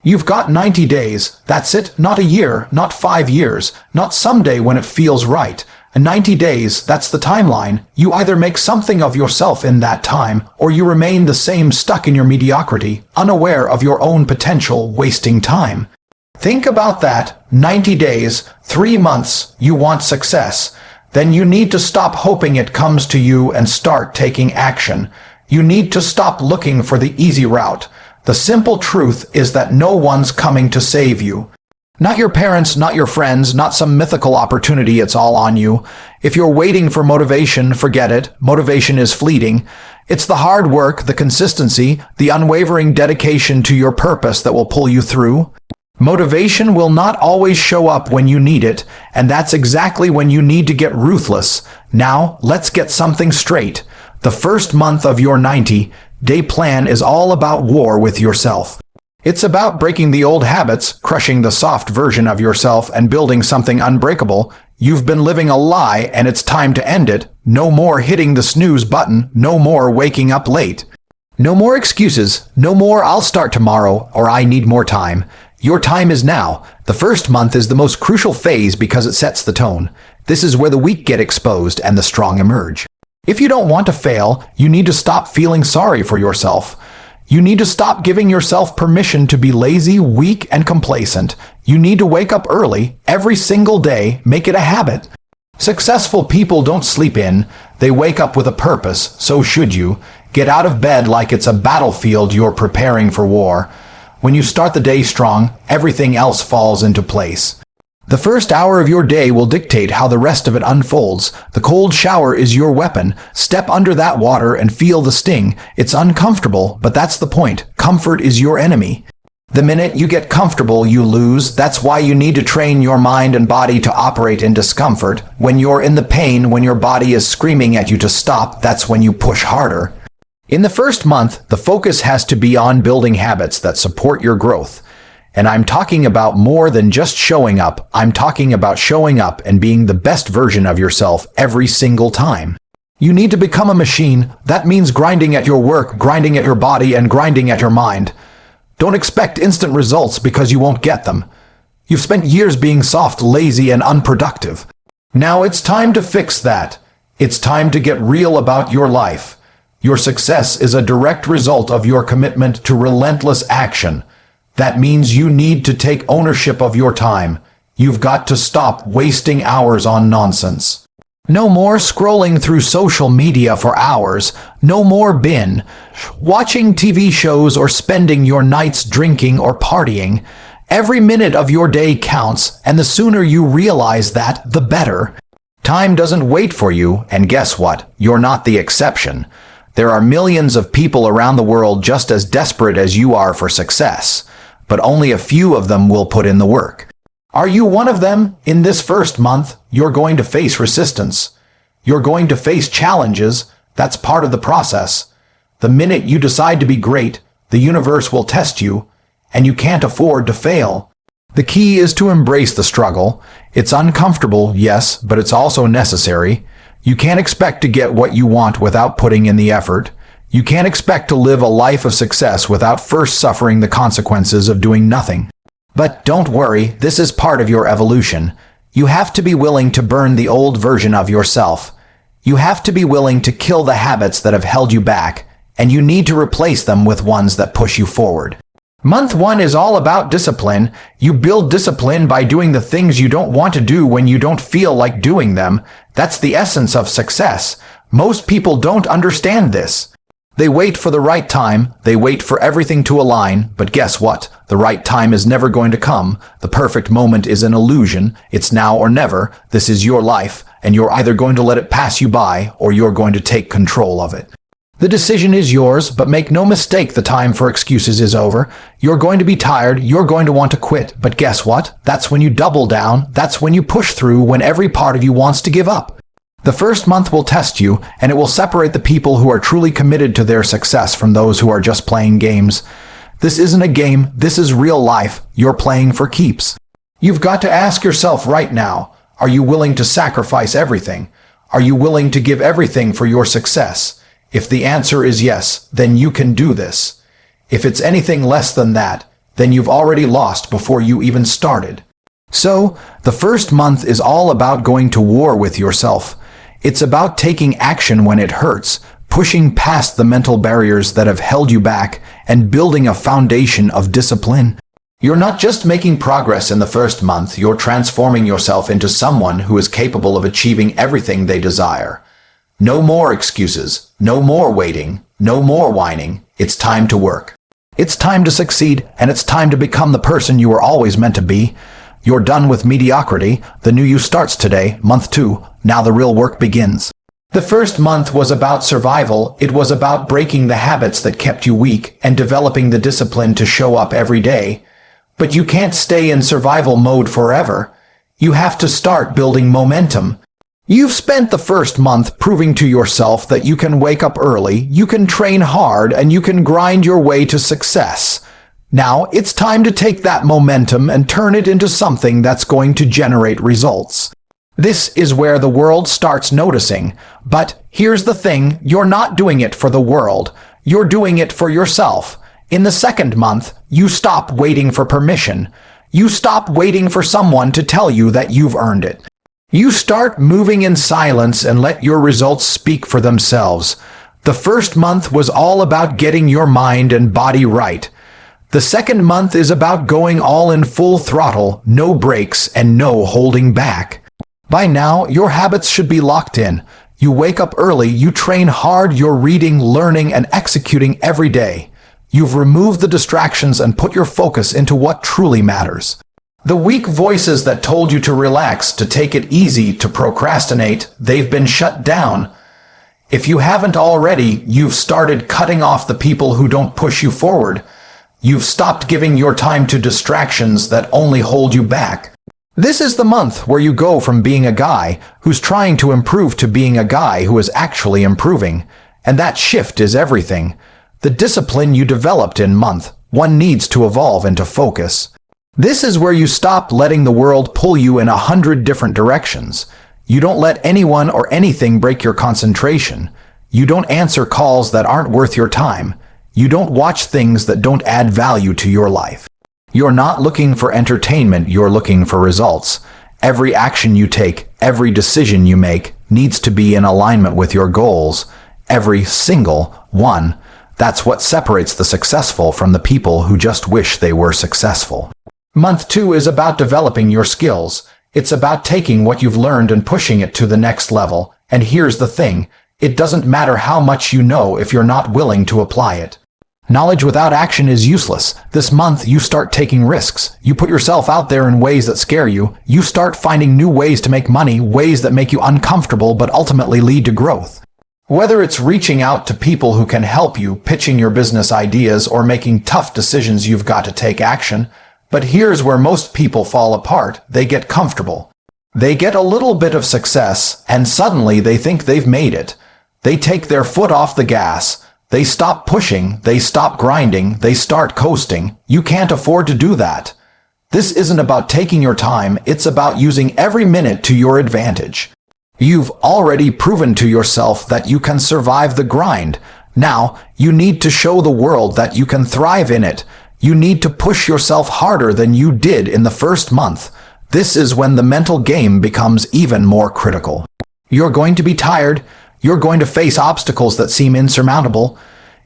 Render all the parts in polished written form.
You've got 90 days. That's it. Not a year, not 5 years, not someday when it feels right. 90 days, that's the timeline. You either make something of yourself in that time, or you remain the same, stuck in your mediocrity, unaware of your own potential, wasting time. Think about that. 90 days, 3 months, you want success. Then you need to stop hoping it comes to you and start taking action. You need to stop looking for the easy route. The simple truth is that no one's coming to save you. Not your parents, not your friends, not some mythical opportunity, it's all on you. If you're waiting for motivation, forget it. Motivation is fleeting. It's the hard work, the consistency, the unwavering dedication to your purpose that will pull you through. Motivation will not always show up when you need it, and that's exactly when you need to get ruthless. Now, let's get something straight. The first month of your 90-day plan is all about war with yourself. It's about breaking the old habits, crushing the soft version of yourself, and building something unbreakable. You've been living a lie, and it's time to end it. No more hitting the snooze button. No more waking up late. No more excuses. No more "I'll start tomorrow" or "I need more time." Your time is now. The first month is the most crucial phase because it sets the tone. This is where the weak get exposed and the strong emerge. If you don't want to fail, you need to stop feeling sorry for yourself. You need to stop giving yourself permission to be lazy, weak, and complacent. You need to wake up early, every single day, make it a habit. Successful people don't sleep in. They wake up with a purpose, so should you. Get out of bed like it's a battlefield you're preparing for war. When you start the day strong, everything else falls into place. The first hour of your day will dictate how the rest of it unfolds. The cold shower is your weapon. Step under that water and feel the sting. It's uncomfortable, but that's the point. Comfort is your enemy. The minute you get comfortable, you lose. That's why you need to train your mind and body to operate in discomfort. When you're in the pain, when your body is screaming at you to stop, that's when you push harder. In the first month, the focus has to be on building habits that support your growth. And I'm talking about more than just showing up. I'm talking about showing up and being the best version of yourself every single time. You need to become a machine. That means grinding at your work, grinding at your body, and grinding at your mind. Don't expect instant results because you won't get them. You've spent years being soft, lazy, and unproductive. Now it's time to fix that. It's time to get real about your life. Your success is a direct result of your commitment to relentless action. That means you need to take ownership of your time. You've got to stop wasting hours on nonsense. No more scrolling through social media for hours. No more watching TV shows or spending your nights drinking or partying. Every minute of your day counts, and the sooner you realize that, the better. Time doesn't wait for you, and guess what? You're not the exception. There are millions of people around the world just as desperate as you are for success, but only a few of them will put in the work. Are you one of them? In this first month, you're going to face resistance. You're going to face challenges. That's part of the process. The minute you decide to be great, the universe will test you, and you can't afford to fail. The key is to embrace the struggle. It's uncomfortable, yes, but it's also necessary. You can't expect to get what you want without putting in the effort. You can't expect to live a life of success without first suffering the consequences of doing nothing. But don't worry, this is part of your evolution. You have to be willing to burn the old version of yourself. You have to be willing to kill the habits that have held you back, and you need to replace them with ones that push you forward. Month 1 is all about discipline. You build discipline by doing the things you don't want to do when you don't feel like doing them. That's the essence of success. Most people don't understand this. They wait for the right time. They wait for everything to align. But guess what? The right time is never going to come. The perfect moment is an illusion. It's now or never. This is your life, and you're either going to let it pass you by or you're going to take control of it. The decision is yours, but make no mistake, the time for excuses is over. You're going to be tired, you're going to want to quit, but guess what? That's when you double down, that's when you push through, when every part of you wants to give up. The first month will test you, and it will separate the people who are truly committed to their success from those who are just playing games. This isn't a game, this is real life. You're playing for keeps. You've got to ask yourself right now, are you willing to sacrifice everything? Are you willing to give everything for your success? If the answer is yes, then you can do this. If it's anything less than that, then you've already lost before you even started. So, the first month is all about going to war with yourself. It's about taking action when it hurts, pushing past the mental barriers that have held you back, and building a foundation of discipline. You're not just making progress in the first month, you're transforming yourself into someone who is capable of achieving everything they desire. No more excuses, no more waiting, no more whining. It's time to work. It's time to succeed, and it's time to become the person you were always meant to be. You're done with mediocrity. The new you starts today, month 2. Now the real work begins. The first month was about survival. It was about breaking the habits that kept you weak and developing the discipline to show up every day. But you can't stay in survival mode forever. You have to start building momentum. You've spent the first month proving to yourself that you can wake up early, you can train hard, and you can grind your way to success. Now it's time to take that momentum and turn it into something that's going to generate results. This is where the world starts noticing. But here's the thing, you're not doing it for the world. You're doing it for yourself. In the second month, you stop waiting for permission. You stop waiting for someone to tell you that you've earned it. You start moving in silence and let your results speak for themselves. The first month was all about getting your mind and body right. The second month is about going all in full throttle, no breaks, and no holding back. By now, your habits should be locked in. You wake up early, you train hard, you're reading, learning, and executing every day. You've removed the distractions and put your focus into what truly matters. The weak voices that told you to relax, to take it easy, to procrastinate, they've been shut down. If you haven't already, you've started cutting off the people who don't push you forward. You've stopped giving your time to distractions that only hold you back. This is the month where you go from being a guy who's trying to improve to being a guy who is actually improving. And that shift is everything. The discipline you developed in month 1 needs to evolve into focus. This is where you stop letting the world pull you in 100 different directions. You don't let anyone or anything break your concentration. You don't answer calls that aren't worth your time. You don't watch things that don't add value to your life. You're not looking for entertainment, you're looking for results. Every action you take, every decision you make, needs to be in alignment with your goals. Every single one. That's what separates the successful from the people who just wish they were successful. Month 2 is about developing your skills. It's about taking what you've learned and pushing it to the next level. And here's the thing, it doesn't matter how much you know if you're not willing to apply it. Knowledge without action is useless. This month, you start taking risks. You put yourself out there in ways that scare you. You start finding new ways to make money, ways that make you uncomfortable but ultimately lead to growth. Whether it's reaching out to people who can help you, pitching your business ideas, or making tough decisions, you've got to take action. But here's where most people fall apart. They get comfortable. They get a little bit of success, and suddenly they think they've made it. They take their foot off the gas. They stop pushing, they stop grinding, they start coasting. You can't afford to do that. This isn't about taking your time, it's about using every minute to your advantage. You've already proven to yourself that you can survive the grind. Now, you need to show the world that you can thrive in it. You need to push yourself harder than you did in the first month. This is when the mental game becomes even more critical. You're going to be tired. You're going to face obstacles that seem insurmountable.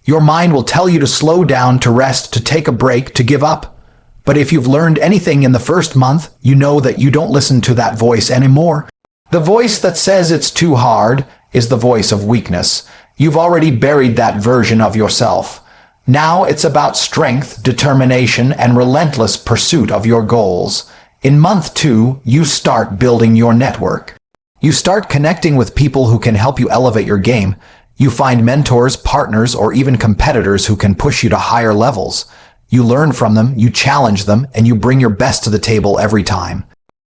Your mind will tell you to slow down, to rest, to take a break, to give up. But if you've learned anything in the first month, you know that you don't listen to that voice anymore. The voice that says it's too hard is the voice of weakness. You've already buried that version of yourself. Now it's about strength, determination, and relentless pursuit of your goals. In month 2, you start building your network. You start connecting with people who can help you elevate your game. You find mentors, partners, or even competitors who can push you to higher levels. You learn from them, you challenge them, and you bring your best to the table every time.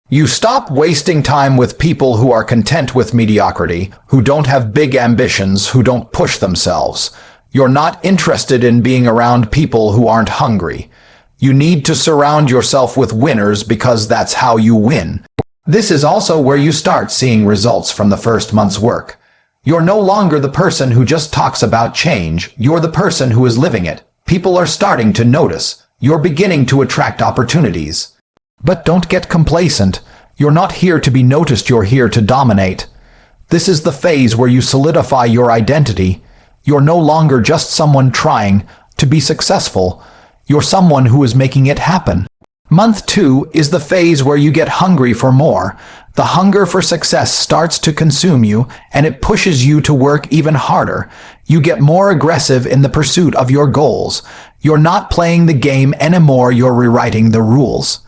You stop wasting time with people who are content with mediocrity, who don't have big ambitions, who don't push themselves. You're not interested in being around people who aren't hungry. You need to surround yourself with winners because that's how you win. This is also where you start seeing results from the first month's work. You're no longer the person who just talks about change. You're the person who is living it. People are starting to notice. You're beginning to attract opportunities. But don't get complacent. You're not here to be noticed, you're here to dominate. This is the phase where you solidify your identity. You're no longer just someone trying to be successful. You're someone who is making it happen. Month 2 is the phase where you get hungry for more. The hunger for success starts to consume you, and it pushes you to work even harder. You get more aggressive in the pursuit of your goals. You're not playing the game anymore, you're rewriting the rules.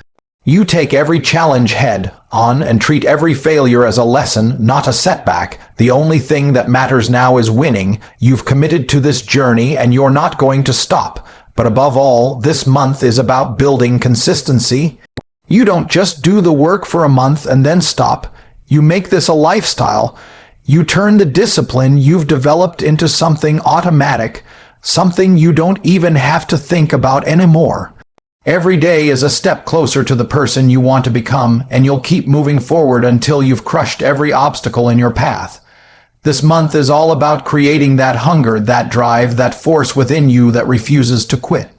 You take every challenge head on and treat every failure as a lesson, not a setback. The only thing that matters now is winning. You've committed to this journey and you're not going to stop. But above all, this month is about building consistency. You don't just do the work for a month and then stop. You make this a lifestyle. You turn the discipline you've developed into something automatic, something you don't even have to think about anymore. Every day is a step closer to the person you want to become, and you'll keep moving forward until you've crushed every obstacle in your path. This month is all about creating that hunger, that drive, that force within you that refuses to quit.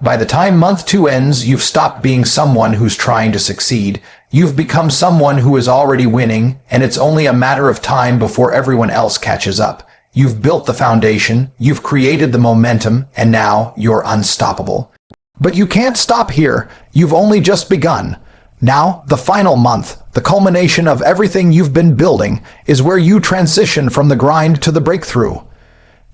By the time month 2 ends, you've stopped being someone who's trying to succeed. You've become someone who is already winning, and it's only a matter of time before everyone else catches up. You've built the foundation, you've created the momentum, and now you're unstoppable. But you can't stop here. You've only just begun. Now, the final month, the culmination of everything you've been building, is where you transition from the grind to the breakthrough.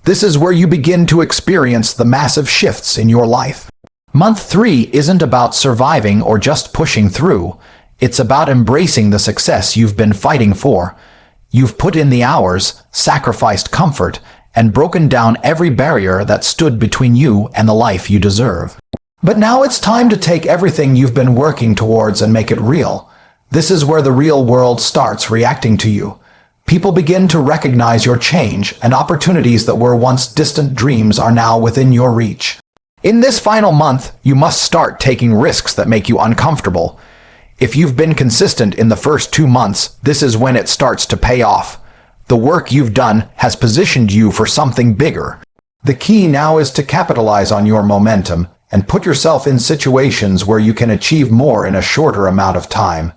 This is where you begin to experience the massive shifts in your life. Month 3 isn't about surviving or just pushing through. It's about embracing the success you've been fighting for. You've put in the hours, sacrificed comfort, and broken down every barrier that stood between you and the life you deserve. But now it's time to take everything you've been working towards and make it real. This is where the real world starts reacting to you. People begin to recognize your change, and opportunities that were once distant dreams are now within your reach. In this final month, you must start taking risks that make you uncomfortable. If you've been consistent in the first 2 months, this is when it starts to pay off. The work you've done has positioned you for something bigger. The key now is to capitalize on your momentum and put yourself in situations where you can achieve more in a shorter amount of time.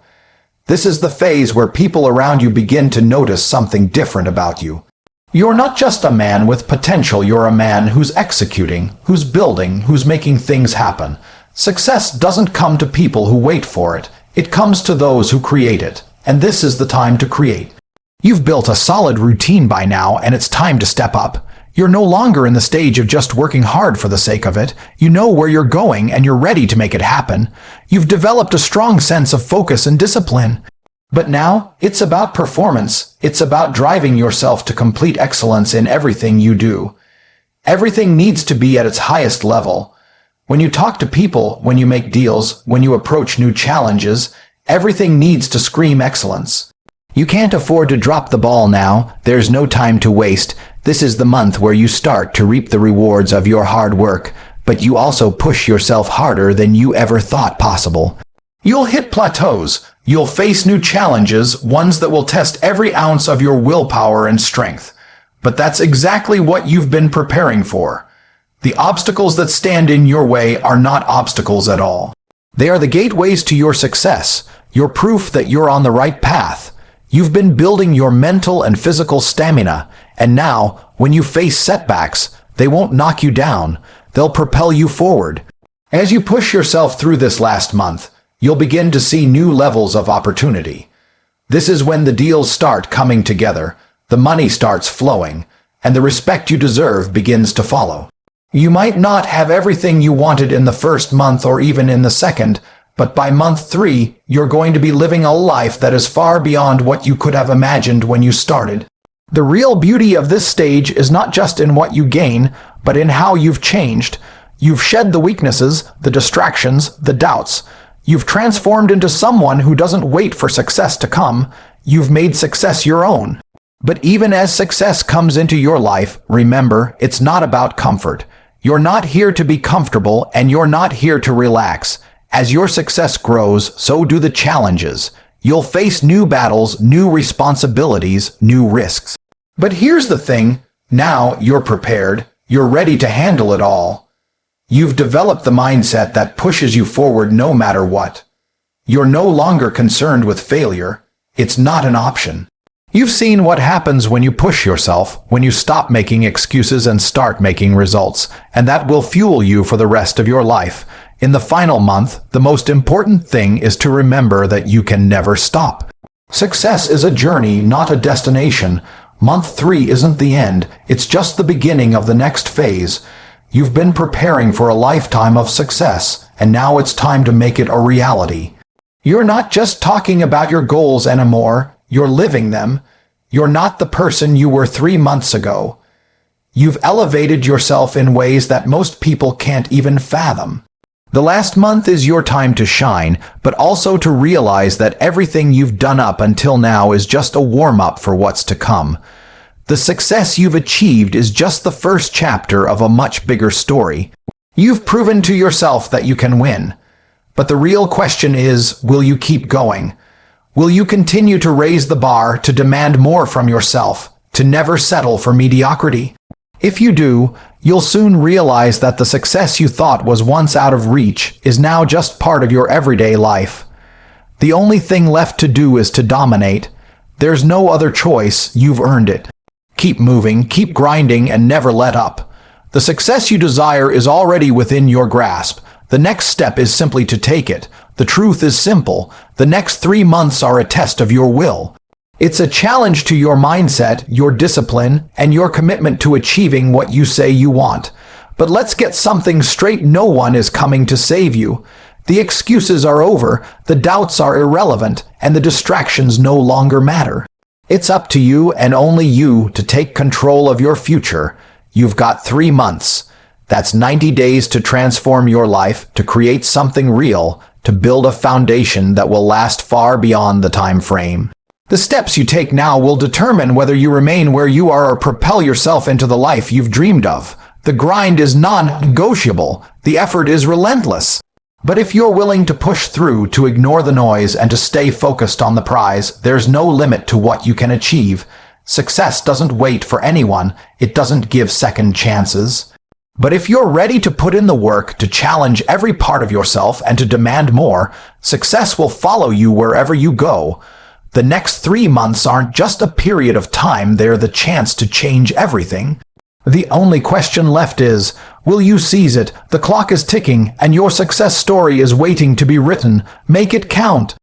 This is the phase where people around you begin to notice something different about you. You're not just a man with potential, you're a man who's executing, who's building, who's making things happen. Success doesn't come to people who wait for it. It comes to those who create it, and this is the time to create. You've built a solid routine by now, and it's time to step up. You're no longer in the stage of just working hard for the sake of it. You know where you're going and you're ready to make it happen. You've developed a strong sense of focus and discipline. But now, it's about performance. It's about driving yourself to complete excellence in everything you do. Everything needs to be at its highest level. When you talk to people, when you make deals, when you approach new challenges, everything needs to scream excellence. You can't afford to drop the ball now. There's no time to waste. This is the month where you start to reap the rewards of your hard work, but you also push yourself harder than you ever thought possible. You'll hit plateaus. You'll face new challenges, ones that will test every ounce of your willpower and strength. But that's exactly what you've been preparing for. The obstacles that stand in your way are not obstacles at all. They are the gateways to your success, your proof that you're on the right path. You've been building your mental and physical stamina, and now, when you face setbacks, they won't knock you down. They'll propel you forward. As you push yourself through this last month, you'll begin to see new levels of opportunity. This is when the deals start coming together, the money starts flowing, and the respect you deserve begins to follow. You might not have everything you wanted in the first month or even in the second, but by month 3, you're going to be living a life that is far beyond what you could have imagined when you started. The real beauty of this stage is not just in what you gain, but in how you've changed. You've shed the weaknesses, the distractions, the doubts. You've transformed into someone who doesn't wait for success to come. You've made success your own. But even as success comes into your life, remember, it's not about comfort. You're not here to be comfortable, and you're not here to relax. As your success grows, so do the challenges. You'll face new battles, new responsibilities, new risks. But here's the thing, now you're prepared, you're ready to handle it all. You've developed the mindset that pushes you forward no matter what. You're no longer concerned with failure. It's not an option. You've seen what happens when you push yourself, when you stop making excuses and start making results, and that will fuel you for the rest of your life. In the final month, the most important thing is to remember that you can never stop. Success is a journey, not a destination. Month 3 isn't the end, it's just the beginning of the next phase. You've been preparing for a lifetime of success, and now it's time to make it a reality. You're not just talking about your goals anymore, you're living them. You're not the person you were 3 months ago. You've elevated yourself in ways that most people can't even fathom. The last month is your time to shine, but also to realize that everything you've done up until now is just a warm-up for what's to come. The success you've achieved is just the first chapter of a much bigger story. You've proven to yourself that you can win. But the real question is, will you keep going? Will you continue to raise the bar, to demand more from yourself, to never settle for mediocrity? If you do, you'll soon realize that the success you thought was once out of reach is now just part of your everyday life. The only thing left to do is to dominate. There's no other choice, you've earned it. Keep moving, keep grinding, and never let up. The success you desire is already within your grasp. The next step is simply to take it. The truth is simple. The next 3 months are a test of your will. It's a challenge to your mindset, your discipline, and your commitment to achieving what you say you want. But let's get something straight: no one is coming to save you. The excuses are over, the doubts are irrelevant, and the distractions no longer matter. It's up to you and only you to take control of your future. You've got 3 months. That's 90 days to transform your life, to create something real, to build a foundation that will last far beyond the time frame. The steps you take now will determine whether you remain where you are or propel yourself into the life you've dreamed of. The grind is non-negotiable. The effort is relentless. But if you're willing to push through, to ignore the noise, and to stay focused on the prize, there's no limit to what you can achieve. Success doesn't wait for anyone. It doesn't give second chances. But if you're ready to put in the work, to challenge every part of yourself, and to demand more, success will follow you wherever you go. The next 3 months aren't just a period of time, they're the chance to change everything. The only question left is, will you seize it? The clock is ticking, and your success story is waiting to be written. Make it count.